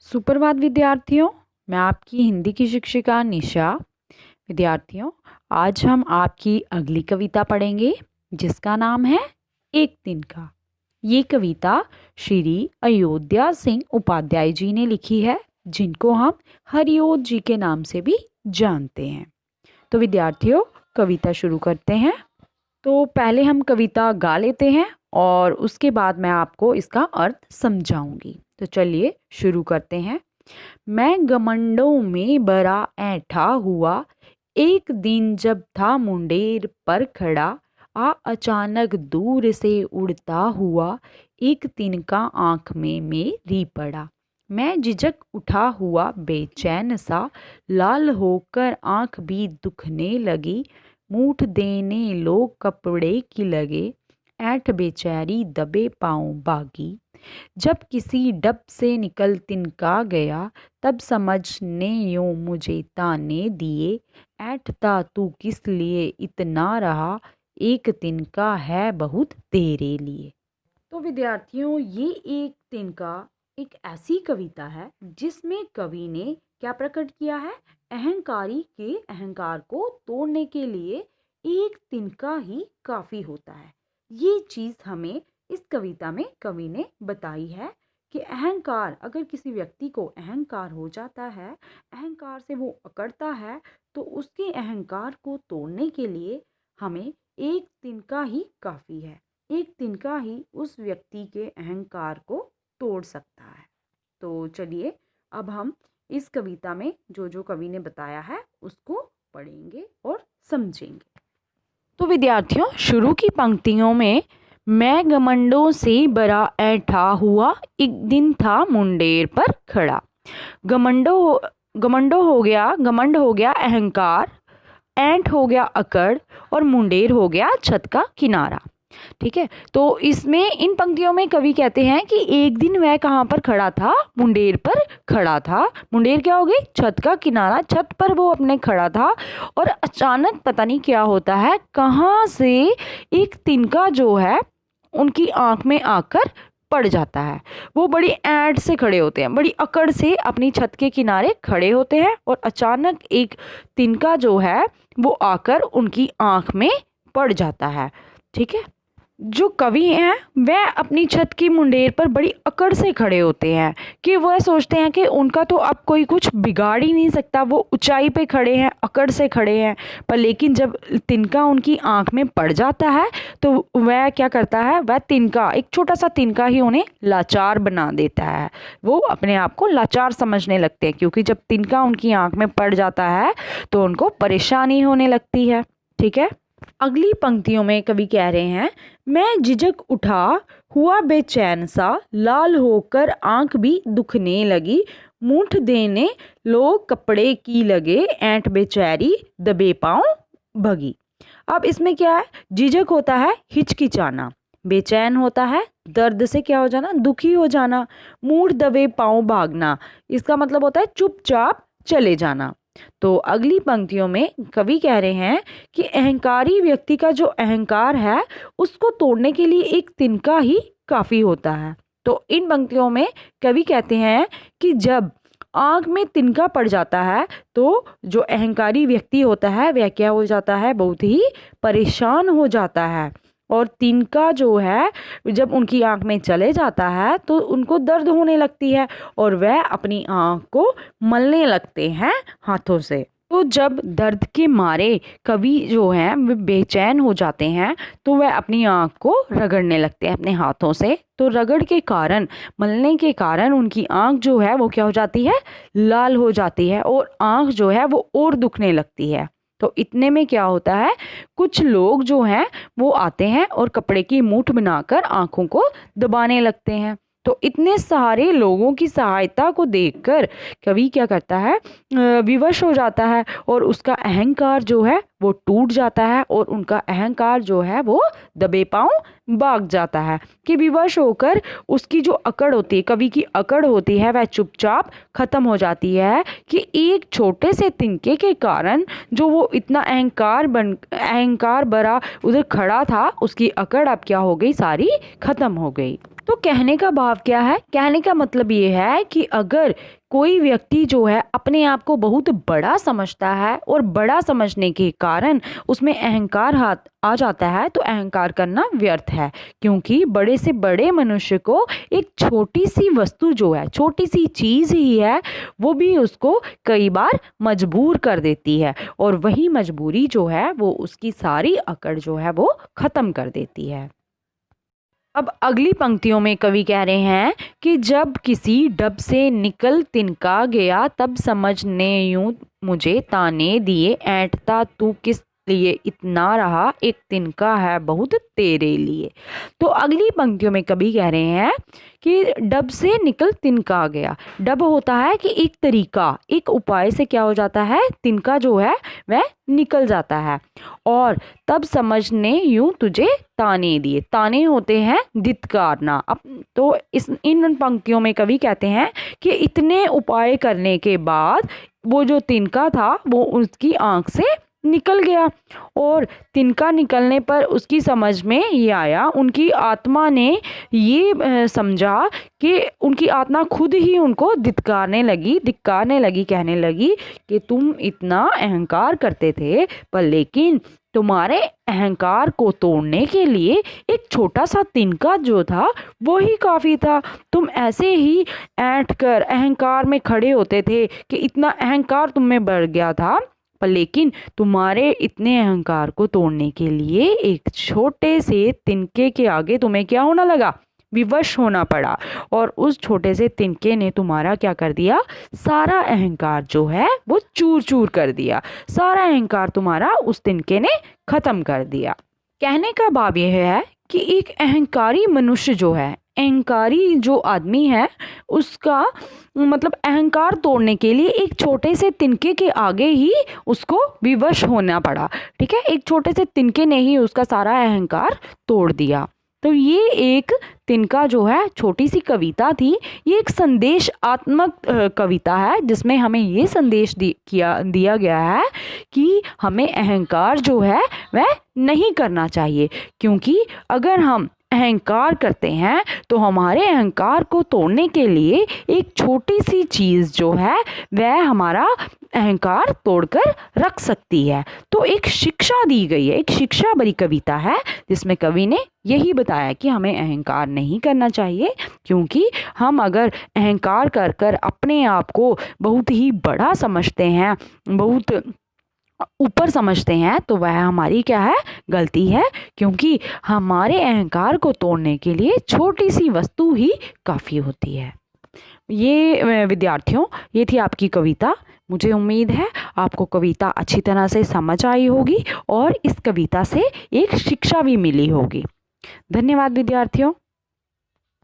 सुप्रभात विद्यार्थियों, मैं आपकी हिंदी की शिक्षिका निशा। विद्यार्थियों, आज हम आपकी अगली कविता पढ़ेंगे जिसका नाम है एक दिन का। ये कविता श्री अयोध्या सिंह उपाध्याय जी ने लिखी है, जिनको हम हरिओत जी के नाम से भी जानते हैं। तो विद्यार्थियों, कविता शुरू करते हैं। तो पहले हम कविता गा लेते हैं और उसके बाद मैं आपको इसका अर्थ समझाऊंगी। तो चलिए शुरू करते हैं। मैं घमंडों में बड़ा ऐंठा हुआ, एक दिन जब था मुंडेर पर खड़ा, अचानक दूर से उड़ता हुआ, एक तिनका आंख में मेरी पड़ा। मैं झिझक उठा हुआ बेचैन सा, लाल होकर आंख भी दुखने लगी, मूठ देने लोग कपड़े की लगे, ऐंठ बेचारी दबे पाँव भागी। जब किसी डब से निकल तिनका गया, तब समझने यूं मुझे ताने दिए, ऐंठता तू किस लिए इतना रहा, एक तिनका है बहुत तेरे लिए। तो विद्यार्थियों, ये एक तिनका एक ऐसी कविता है जिसमें कवि ने क्या प्रकट किया है? अहंकारी के अहंकार को तोड़ने के लिए एक तिनका ही काफी होता है। ये चीज हमें इस कविता में कवि ने बताई है कि अहंकार, अगर किसी व्यक्ति को अहंकार हो जाता है, अहंकार से वो अकड़ता है, तो उसके अहंकार को तोड़ने के लिए हमें एक तिनका ही काफी है। एक तिनका ही उस व्यक्ति के अहंकार को तोड़ सकता है। तो चलिए अब हम इस कविता में जो जो कवि ने बताया है उसको पढ़ेंगे और समझेंगे। तो विद्यार्थियों, शुरू की पंक्तियों में मैं घमंडों से बड़ा ऐंठा हुआ, एक दिन था मुंडेर पर खड़ा। घमंड हो गया अहंकार, ऐंठ हो गया अकड़ और मुंडेर हो गया छत का किनारा। ठीक है, तो इसमें इन पंक्तियों में कवि कहते हैं कि एक दिन वह कहाँ पर खड़ा था? मुंडेर पर खड़ा था। मुंडेर क्या हो गई? छत का किनारा। छत पर वो अपने खड़ा था और अचानक पता नहीं क्या होता है, कहाँ से एक तिनका जो है उनकी आंख में आकर पड़ जाता है। वो बड़ी ऐंठ से खड़े होते हैं, बड़ी अकड़ से अपनी छत के किनारे खड़े होते हैं और अचानक एक तिनका जो है वो आकर उनकी आंख में पड़ जाता है। ठीक है, जो कवि हैं वह अपनी छत की मुंडेर पर बड़ी अकड़ से खड़े होते हैं कि वह सोचते हैं कि उनका तो अब कोई कुछ बिगाड़ ही नहीं सकता। वो ऊंचाई पे खड़े हैं, अकड़ से खड़े हैं, पर लेकिन जब तिनका उनकी आंख में पड़ जाता है तो वह क्या करता है? वह तिनका, एक छोटा सा तिनका ही उन्हें लाचार बना देता है। वो अपने आप को लाचार समझने लगते हैं, क्योंकि जब तिनका उनकी आंख में पड़ जाता है तो उनको परेशानी होने लगती है। ठीक है, अगली पंक्तियों में कवि कह रहे हैं, मैं झिझक उठा हुआ बेचैन सा, लाल होकर आंख भी दुखने लगी, मूठ देने लोग कपड़े की लगे, ऐंठ बेचारी दबे पाँव भगी। अब इसमें क्या है? झिझक होता है हिचकिचाना, बेचैन होता है दर्द से क्या हो जाना? दुखी हो जाना, मूठ दबे पाँव भागना, इसका मतलब होता है चुपचाप चले जाना। तो अगली पंक्तियों में कवि कह रहे हैं कि अहंकारी व्यक्ति का जो अहंकार है उसको तोड़ने के लिए एक तिनका ही काफी होता है। तो इन पंक्तियों में कवि कहते हैं कि जब आंख में तिनका पड़ जाता है तो जो अहंकारी व्यक्ति होता है वह क्या हो जाता है? बहुत ही परेशान हो जाता है। और तिनका जो है जब उनकी आंख में चले जाता है तो उनको दर्द होने लगती है और वह अपनी आंख को मलने लगते हैं हाथों से। तो जब दर्द के मारे कवि जो हैं वे बेचैन हो जाते हैं तो वह अपनी आंख को रगड़ने लगते हैं अपने हाथों से। तो रगड़ के कारण, मलने के कारण उनकी आंख जो है वो क्या हो जाती है? लाल हो जाती है और आंख जो है वो और दुखने लगती है। तो इतने में क्या होता है? कुछ लोग जो हैं वो आते हैं और कपड़े की मूठ बनाकर आंखों को दबाने लगते हैं। तो इतने सारे लोगों की सहायता को देखकर कवि क्या करता है? विवश हो जाता है और उसका अहंकार जो है वो टूट जाता है और उनका अहंकार जो है वो दबे पाँव भाग जाता है कि विवश होकर उसकी जो अकड़ होती है, कवि की अकड़ होती है, वह चुपचाप खत्म हो जाती है कि एक छोटे से तिनके के कारण जो वो इतना अहंकार भरा उधर खड़ा था, उसकी अकड़ अब क्या हो गई? सारी खत्म हो गई। तो कहने का भाव क्या है? कहने का मतलब ये है कि अगर कोई व्यक्ति जो है अपने आप को बहुत बड़ा समझता है और बड़ा समझने के कारण उसमें अहंकार हाथ आ जाता है, तो अहंकार करना व्यर्थ है, क्योंकि बड़े से बड़े मनुष्य को एक छोटी सी वस्तु जो है, छोटी सी चीज़ ही है, वो भी उसको कई बार मजबूर कर देती है, और वही मजबूरी जो है वो उसकी सारी अकड़ जो है वो ख़त्म कर देती है। अब अगली पंक्तियों में कवि कह रहे हैं कि जब किसी डब से निकल तिनका गया, तब समझने यूं मुझे ताने दिए, ऐंठता तू किस लिए इतना रहा, एक तिनका है बहुत तेरे लिए। तो अगली पंक्तियों में कवि कह रहे हैं कि डब से निकल तिनका गया। डब होता है कि एक तरीका, एक उपाय से क्या हो जाता है, तिनका जो है वह निकल जाता है। और तब समझने यूं तुझे ताने दिए। ताने होते हैं धिक्कारना। अब तो इन पंक्तियों में कवि कहते हैं कि इतने उपाय करने के बाद वो जो तिनका था वो उसकी आंख से निकल गया, और तिनका निकलने पर उसकी समझ में ये आया, उनकी आत्मा ने ये समझा कि उनकी आत्मा खुद ही उनको धिक्कारने लगी, कहने लगी कि तुम इतना अहंकार करते थे, पर लेकिन तुम्हारे अहंकार को तोड़ने के लिए एक छोटा सा तिनका जो था वो ही काफ़ी था। तुम ऐसे ही ऐंठ कर अहंकार में खड़े होते थे कि इतना अहंकार तुम में बढ़ गया था, पर लेकिन तुम्हारे इतने अहंकार को तोड़ने के लिए एक छोटे से तिनके के आगे तुम्हें क्या होना लगा, विवश होना पड़ा, और उस छोटे से तिनके ने तुम्हारा क्या कर दिया, सारा अहंकार जो है वो चूर चूर कर दिया, सारा अहंकार तुम्हारा उस तिनके ने खत्म कर दिया। कहने का भाव यह है कि एक अहंकारी मनुष्य जो है, अहंकारी जो आदमी है, उसका मतलब अहंकार तोड़ने के लिए एक छोटे से तिनके के आगे ही उसको विवश होना पड़ा। ठीक है, एक छोटे से तिनके ने ही उसका सारा अहंकार तोड़ दिया। तो ये एक तिनका जो है छोटी सी कविता थी, ये एक संदेशात्मक कविता है, जिसमें हमें ये संदेश दिया गया है कि हमें अहंकार जो है वह नहीं करना चाहिए, क्योंकि अगर हम अहंकार करते हैं तो हमारे अहंकार को तोड़ने के लिए एक छोटी सी चीज़ जो है वह हमारा अहंकार तोड़कर रख सकती है। तो एक शिक्षा दी गई है, एक शिक्षा भरी कविता है, जिसमें कवि ने यही बताया कि हमें अहंकार नहीं करना चाहिए, क्योंकि हम अगर अहंकार कर कर अपने आप को बहुत ही बड़ा समझते हैं, बहुत ऊपर समझते हैं, तो वह हमारी क्या है, गलती है, क्योंकि हमारे अहंकार को तोड़ने के लिए छोटी सी वस्तु ही काफ़ी होती है। ये विद्यार्थियों, ये थी आपकी कविता। मुझे उम्मीद है आपको कविता अच्छी तरह से समझ आई होगी और इस कविता से एक शिक्षा भी मिली होगी। धन्यवाद विद्यार्थियों।